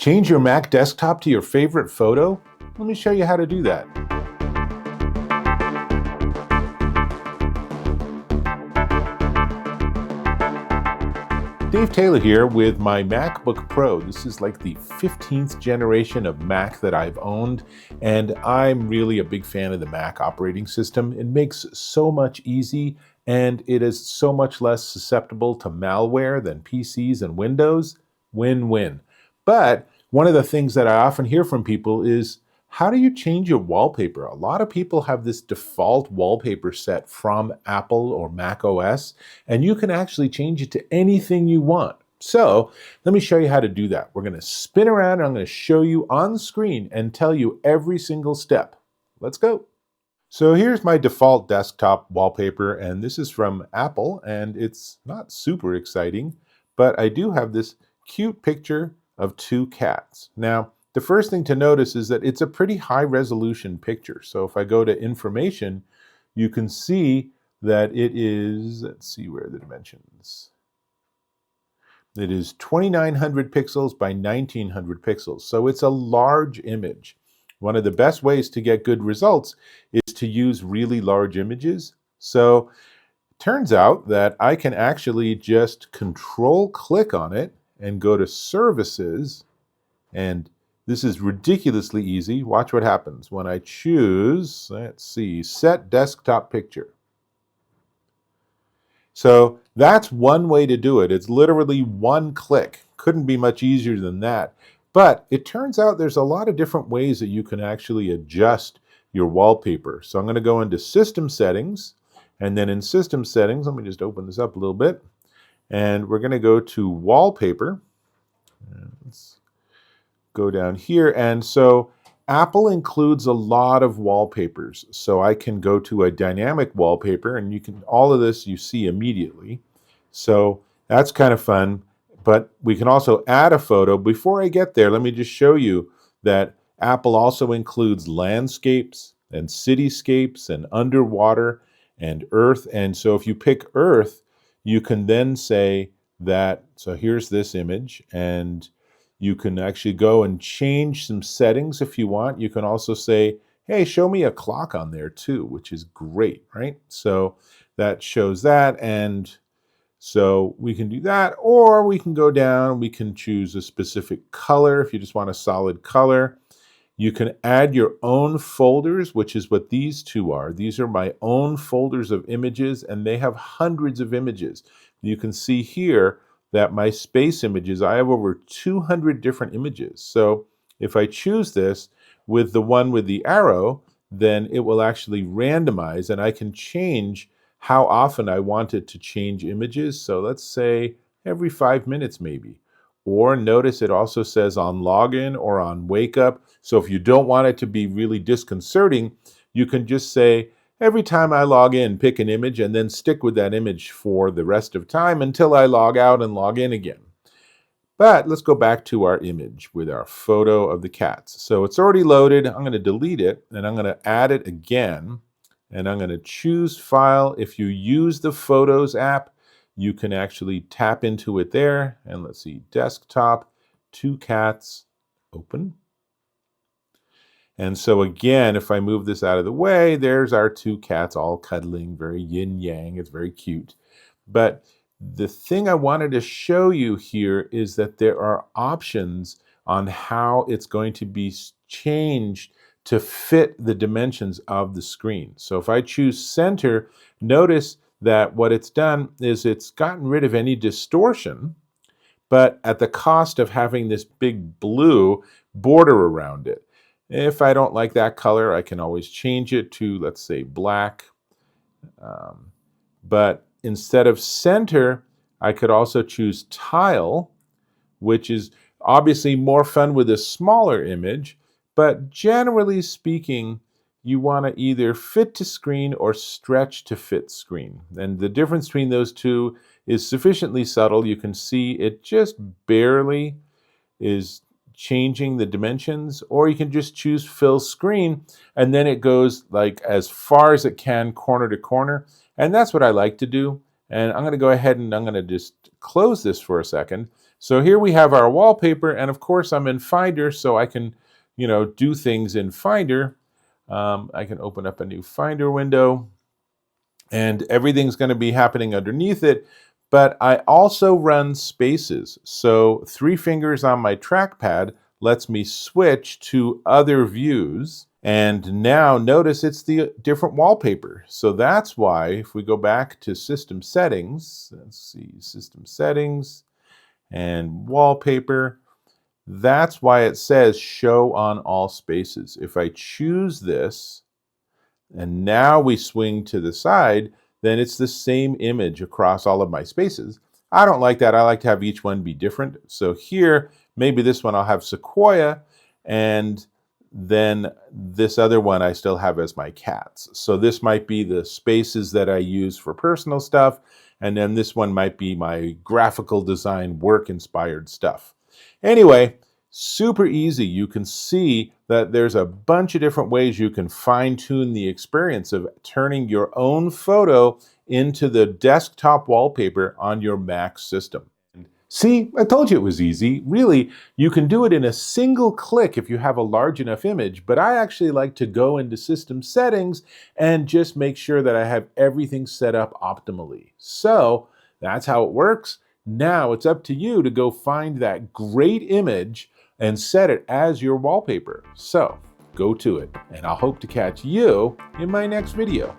Change your Mac desktop to your favorite photo? Let me show you how to do that. Dave Taylor here with my MacBook Pro. This is like the 15th generation of Mac that I've owned, and I'm really a big fan of the Mac operating system. It makes so much easy, and it is so much less susceptible to malware than PCs and Windows. Win-win. But one of the things that I often hear from people is, how do you change your wallpaper? A lot of people have this default wallpaper set from Apple or macOS, and you can actually change it to anything you want. So let me show you how to do that. We're going to spin around and I'm going to show you on screen and tell you every single step. Let's go. So here's my default desktop wallpaper, and this is from Apple, and it's not super exciting, but I do have this cute picture of two cats. Now, the first thing to notice is that it's a pretty high resolution picture. So if I go to information, you can see that it is, let's see where are the dimensions. It is 2900 pixels by 1900 pixels. So it's a large image. One of the best ways to get good results is to use really large images. So it turns out that I can actually just control click on it and go to services, and this is ridiculously easy. Watch what happens when I choose, let's see, set desktop picture. So that's one way to do it. It's literally one click. Couldn't be much easier than that. But it turns out there's a lot of different ways that you can actually adjust your wallpaper. So I'm going to go into System Settings, and then in System Settings, let me just open this up a little bit, and we're going to go to Wallpaper. Let's go down here, and so Apple includes a lot of wallpapers. So I can go to a dynamic wallpaper, and you can, all of this you see immediately. So that's kind of fun, but we can also add a photo. Before I get there, let me just show you that Apple also includes landscapes and cityscapes and underwater and earth. And so if you pick earth, you can then say that, so here's this image, and you can actually go and change some settings if you want. You can also say, hey, show me a clock on there too, which is great, right? So that shows that, and so we can do that, or we can go down, we can choose a specific color if you just want a solid color. You can add your own folders, which is what these two are. These are my own folders of images, and they have hundreds of images. You can see here that my space images, I have over 200 different images. So if I choose this with the one with the arrow, then it will actually randomize, and I can change how often I want it to change images. So let's say every 5 minutes maybe. Or notice it also says on login or on wake up. So if you don't want it to be really disconcerting, you can just say, every time I log in, pick an image and then stick with that image for the rest of time until I log out and log in again. But let's go back to our image with our photo of the cats. So it's already loaded. I'm going to delete it, and I'm going to add it again. And I'm going to choose File. If you use the Photos app, you can actually tap into it there. And let's see, Desktop, two cats, open. And so again, if I move this out of the way, there's our two cats all cuddling, very yin-yang. It's very cute. But the thing I wanted to show you here is that there are options on how it's going to be changed to fit the dimensions of the screen. So if I choose center, notice that what it's done is it's gotten rid of any distortion, but at the cost of having this big blue border around it. If I don't like that color, I can always change it to, let's say, black. But instead of center, I could also choose tile, which is obviously more fun with a smaller image. But generally speaking, you want to either fit to screen or stretch to fit screen. And the difference between those two is sufficiently subtle. You can see it just barely is changing the dimensions, or you can just choose fill screen, and then it goes like as far as it can corner to corner. And that's what I like to do. And I'm going to go ahead and I'm going to just close this for a second. So here we have our wallpaper, and of course I'm in Finder, so I can, do things in Finder. I can open up a new Finder window, and everything's going to be happening underneath it. But I also run spaces. So 3 fingers on my trackpad lets me switch to other views. And now notice it's the different wallpaper. So that's why if we go back to System Settings, let's see, System Settings and Wallpaper, that's why it says Show on All Spaces. If I choose this, and now we swing to the side, then it's the same image across all of my spaces. I don't like that. I like to have each one be different. So here, maybe this one I'll have Sequoia, and then this other one I still have as my cats. So this might be the spaces that I use for personal stuff, and then this one might be my graphical design work-inspired stuff. Anyway, super easy. You can see that there's a bunch of different ways you can fine-tune the experience of turning your own photo into the desktop wallpaper on your Mac system. See, I told you it was easy. Really, you can do it in a single click if you have a large enough image, but I actually like to go into System Settings and just make sure that I have everything set up optimally. So that's how it works. Now it's up to you to go find that great image and set it as your wallpaper. So go to it, and I'll hope to catch you in my next video.